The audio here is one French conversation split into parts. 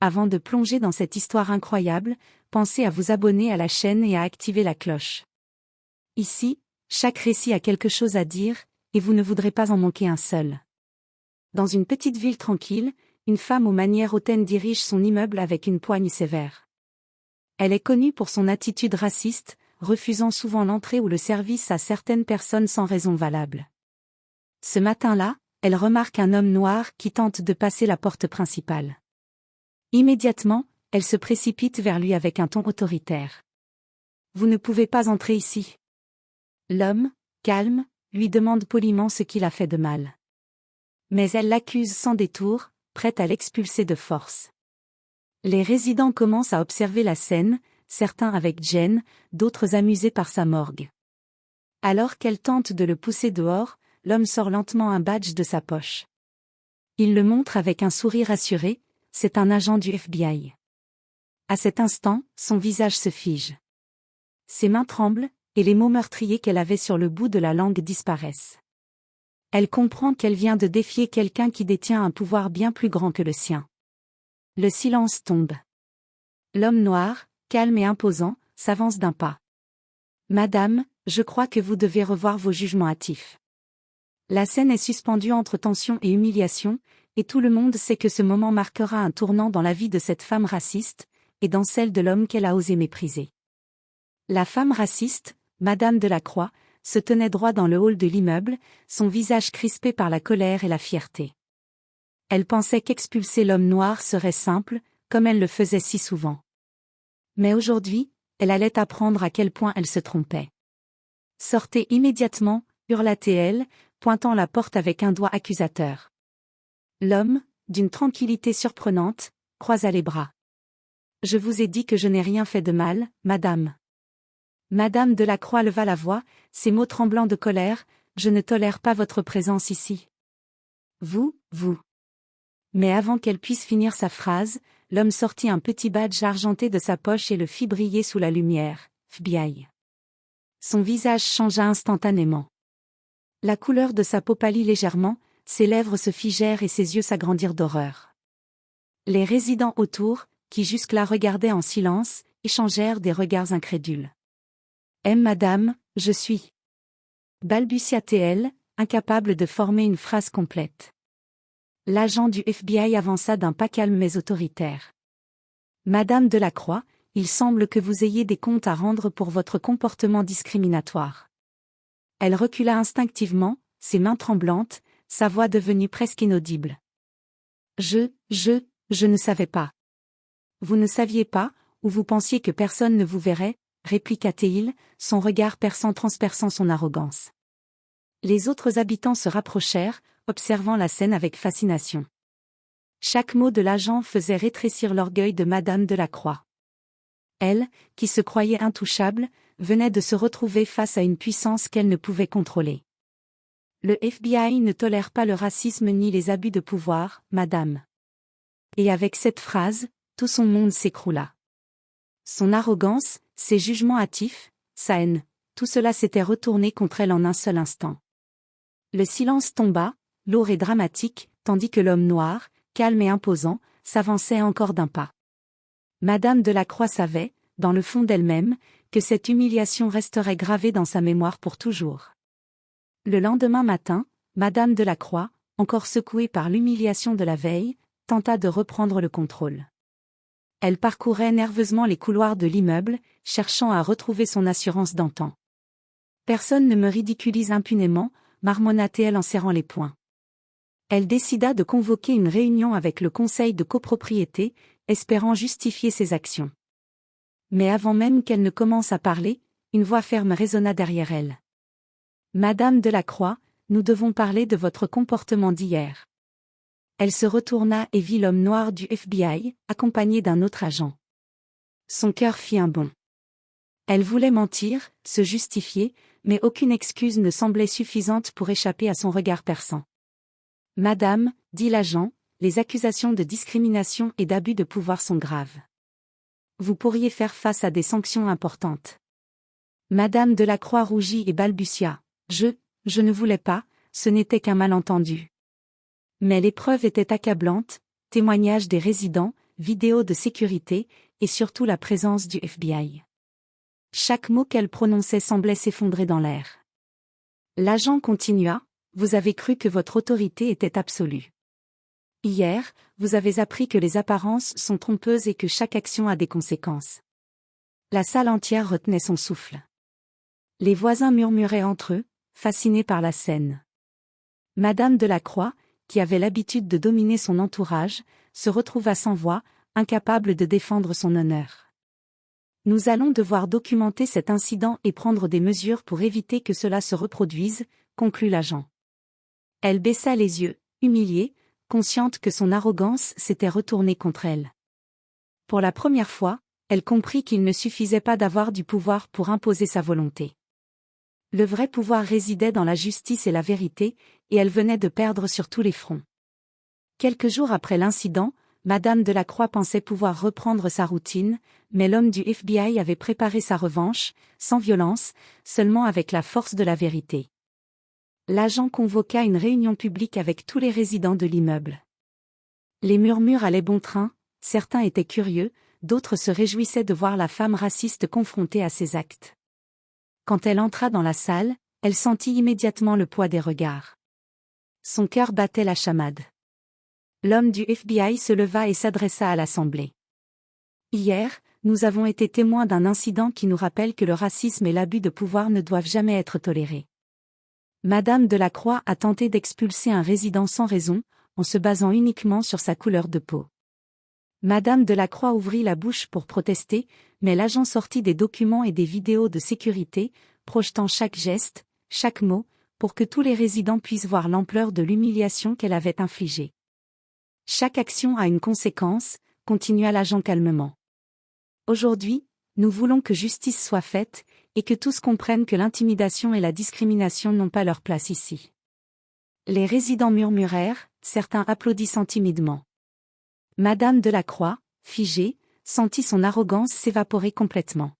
avant de plonger dans cette histoire incroyable, pensez à vous abonner à la chaîne et à activer la cloche. Ici, chaque récit a quelque chose à dire, et vous ne voudrez pas en manquer un seul. Dans une petite ville tranquille, une femme aux manières hautaines dirige son immeuble avec une poigne sévère. Elle est connue pour son attitude raciste, refusant souvent l'entrée ou le service à certaines personnes sans raison valable. Ce matin-là, elle remarque un homme noir qui tente de passer la porte principale. Immédiatement, elle se précipite vers lui avec un ton autoritaire. « Vous ne pouvez pas entrer ici. » L'homme, calme, lui demande poliment ce qu'il a fait de mal. Mais elle l'accuse sans détour, prête à l'expulser de force. Les résidents commencent à observer la scène, certains avec gêne, d'autres amusés par sa morgue. Alors qu'elle tente de le pousser dehors, l'homme sort lentement un badge de sa poche. Il le montre avec un sourire assuré, c'est un agent du FBI. À cet instant, son visage se fige. Ses mains tremblent, et les mots meurtriers qu'elle avait sur le bout de la langue disparaissent. Elle comprend qu'elle vient de défier quelqu'un qui détient un pouvoir bien plus grand que le sien. Le silence tombe. L'homme noir, calme et imposant, s'avance d'un pas. « Madame, je crois que vous devez revoir vos jugements hâtifs. » La scène est suspendue entre tension et humiliation, et tout le monde sait que ce moment marquera un tournant dans la vie de cette femme raciste, et dans celle de l'homme qu'elle a osé mépriser. La femme raciste, Madame Delacroix, se tenait droit dans le hall de l'immeuble, son visage crispé par la colère et la fierté. Elle pensait qu'expulser l'homme noir serait simple, comme elle le faisait si souvent. Mais aujourd'hui, elle allait apprendre à quel point elle se trompait. « Sortez immédiatement » hurla-t-elle, pointant la porte avec un doigt accusateur. L'homme, d'une tranquillité surprenante, croisa les bras. « Je vous ai dit que je n'ai rien fait de mal, madame. » Madame Delacroix leva la voix, ses mots tremblants de colère, « Je ne tolère pas votre présence ici. » Vous. Mais avant qu'elle puisse finir sa phrase, l'homme sortit un petit badge argenté de sa poche et le fit briller sous la lumière, FBI. Son visage changea instantanément. La couleur de sa peau pâlit légèrement, ses lèvres se figèrent et ses yeux s'agrandirent d'horreur. Les résidents autour, qui jusque-là regardaient en silence, échangèrent des regards incrédules. « Madame, je suis. » balbutia-t-elle, incapable de former une phrase complète. L'agent du FBI avança d'un pas calme mais autoritaire. « Madame Delacroix, il semble que vous ayez des comptes à rendre pour votre comportement discriminatoire. » Elle recula instinctivement, ses mains tremblantes, sa voix devenue presque inaudible. « Je ne savais pas. » « Vous ne saviez pas, ou vous pensiez que personne ne vous verrait ?» répliqua-t-il, son regard perçant transperçant son arrogance. Les autres habitants se rapprochèrent, observant la scène avec fascination. Chaque mot de l'agent faisait rétrécir l'orgueil de Madame Delacroix. Elle, qui se croyait intouchable, venait de se retrouver face à une puissance qu'elle ne pouvait contrôler. Le FBI ne tolère pas le racisme ni les abus de pouvoir, madame. Et avec cette phrase, tout son monde s'écroula. Son arrogance, ses jugements hâtifs, sa haine, tout cela s'était retourné contre elle en un seul instant. Le silence tomba, lourd et dramatique, tandis que l'homme noir, calme et imposant, s'avançait encore d'un pas. Madame Delacroix savait, dans le fond d'elle-même, que cette humiliation resterait gravée dans sa mémoire pour toujours. Le lendemain matin, Madame Delacroix, encore secouée par l'humiliation de la veille, tenta de reprendre le contrôle. Elle parcourait nerveusement les couloirs de l'immeuble, cherchant à retrouver son assurance d'antan. « Personne ne me ridiculise impunément », marmonna-t-elle en serrant les poings. Elle décida de convoquer une réunion avec le conseil de copropriété, espérant justifier ses actions. Mais avant même qu'elle ne commence à parler, une voix ferme résonna derrière elle. « Madame Delacroix, nous devons parler de votre comportement d'hier. » Elle se retourna et vit l'homme noir du FBI, accompagné d'un autre agent. Son cœur fit un bond. Elle voulait mentir, se justifier, mais aucune excuse ne semblait suffisante pour échapper à son regard perçant. « Madame, » dit l'agent, « les accusations de discrimination et d'abus de pouvoir sont graves. Vous pourriez faire face à des sanctions importantes. » Madame Delacroix rougit et balbutia. « Je ne voulais pas, ce n'était qu'un malentendu. » Mais les preuves étaient accablantes, témoignages des résidents, vidéos de sécurité, et surtout la présence du FBI. Chaque mot qu'elle prononçait semblait s'effondrer dans l'air. L'agent continua, « Vous avez cru que votre autorité était absolue. Hier, vous avez appris que les apparences sont trompeuses et que chaque action a des conséquences. » La salle entière retenait son souffle. Les voisins murmuraient entre eux, fascinés par la scène. Madame Delacroix, qui avait l'habitude de dominer son entourage, se retrouva sans voix, incapable de défendre son honneur. « Nous allons devoir documenter cet incident et prendre des mesures pour éviter que cela se reproduise », conclut l'agent. Elle baissa les yeux, humiliée, consciente que son arrogance s'était retournée contre elle. Pour la première fois, elle comprit qu'il ne suffisait pas d'avoir du pouvoir pour imposer sa volonté. Le vrai pouvoir résidait dans la justice et la vérité, et elle venait de perdre sur tous les fronts. Quelques jours après l'incident, Madame Delacroix pensait pouvoir reprendre sa routine, mais l'homme du FBI avait préparé sa revanche, sans violence, seulement avec la force de la vérité. L'agent convoqua une réunion publique avec tous les résidents de l'immeuble. Les murmures allaient bon train, certains étaient curieux, d'autres se réjouissaient de voir la femme raciste confrontée à ses actes. Quand elle entra dans la salle, elle sentit immédiatement le poids des regards. Son cœur battait la chamade. L'homme du FBI se leva et s'adressa à l'Assemblée. « Hier, nous avons été témoins d'un incident qui nous rappelle que le racisme et l'abus de pouvoir ne doivent jamais être tolérés. Madame Delacroix a tenté d'expulser un résident sans raison, en se basant uniquement sur sa couleur de peau. » Madame Delacroix ouvrit la bouche pour protester, mais l'agent sortit des documents et des vidéos de sécurité, projetant chaque geste, chaque mot, pour que tous les résidents puissent voir l'ampleur de l'humiliation qu'elle avait infligée. « Chaque action a une conséquence, » continua l'agent calmement. « Aujourd'hui, nous voulons que justice soit faite, et que tous comprennent que l'intimidation et la discrimination n'ont pas leur place ici. » Les résidents murmurèrent, certains applaudissant timidement. Madame Delacroix, figée, sentit son arrogance s'évaporer complètement.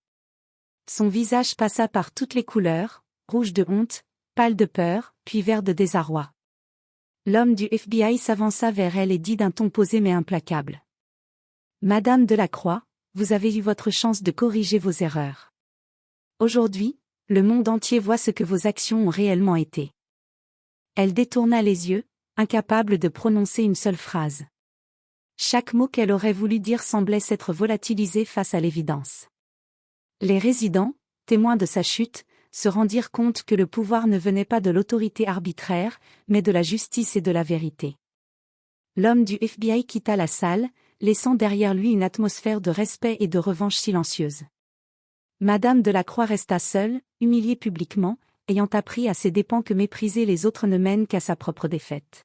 Son visage passa par toutes les couleurs, rouge de honte, pâle de peur, puis vert de désarroi. L'homme du FBI s'avança vers elle et dit d'un ton posé mais implacable. « Madame Delacroix, vous avez eu votre chance de corriger vos erreurs. Aujourd'hui, le monde entier voit ce que vos actions ont réellement été. » Elle détourna les yeux, incapable de prononcer une seule phrase. Chaque mot qu'elle aurait voulu dire semblait s'être volatilisé face à l'évidence. Les résidents, témoins de sa chute, se rendirent compte que le pouvoir ne venait pas de l'autorité arbitraire, mais de la justice et de la vérité. L'homme du FBI quitta la salle, laissant derrière lui une atmosphère de respect et de revanche silencieuse. Madame Delacroix resta seule, humiliée publiquement, ayant appris à ses dépens que mépriser les autres ne mène qu'à sa propre défaite.